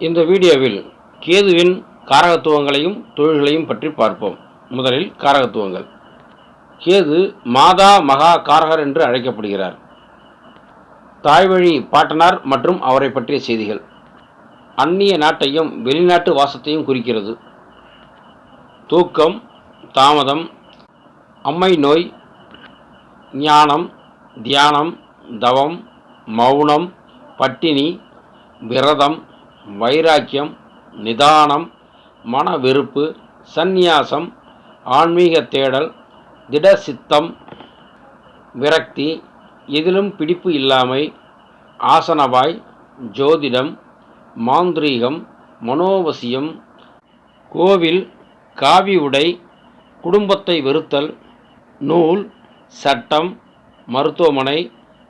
இந்த வீடியோவில் கேதுவின் காரகத்துவங்களையும் தொழில்களையும் பற்றி பார்ப்போம். முதலில் காரகத்துவங்கள். கேது மாதா மகா காரகர் என்று அழைக்கப்படுகிறார். தாய்வழி பாட்டனார் மற்றும் அவரை பற்றிய செய்திகள். அந்நிய நாட்டையும் வெளிநாட்டு வாசத்தையும் குறிக்கிறது. தூக்கம், தாமதம், அம்மை நோய், ஞானம், தியானம், தவம், மௌனம், பட்டினி, விரதம், வைராக்கியம், நிதானம், மன வெறுப்பு, சந்நியாசம், ஆன்மீக தேடல், திடசித்தம், விரக்தி, எதிலும் பிடிப்பு இல்லாமை, ஆசனவாய், ஜோதிடம், மாந்திரீகம், மனோவசியம், கோவில், காவி உடை, குடும்பத்தை வெறுத்தல், நூல், சட்டம், மருத்துவமனை,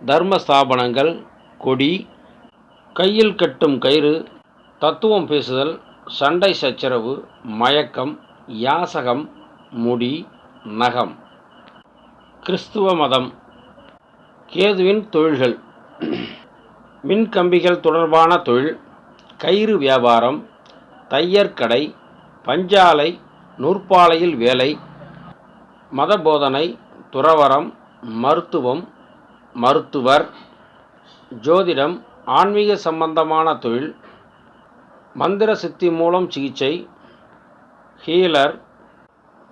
தர்மஸ்தாபனங்கள், கொடி, கையில் கட்டும் கயிறு, தத்துவம் பேசுதல், சண்டை சச்சரவு, மயக்கம், யாசகம், முடி, நகம். கிறிஸ்துவ மதம். கேதுவின் தொழில்கள். மின்கம்பிகள் தொடர்பான தொழில், கயிறு வியாபாரம், தையற்கடை, பஞ்சாலை, நூற்பாலையில் வேலை, மத போதனை, துறவறம், மருத்துவம், மருத்துவர், ஜோதிடம், ஆன்மீக சம்பந்தமான தொழில், மந்திர சித்தி மூலம் சிகிச்சை, ஹீலர்,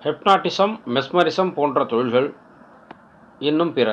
ஹிப்னாட்டிசம், மெஸ்மரிசம் போன்ற தொழில்கள், இன்னும் பிற.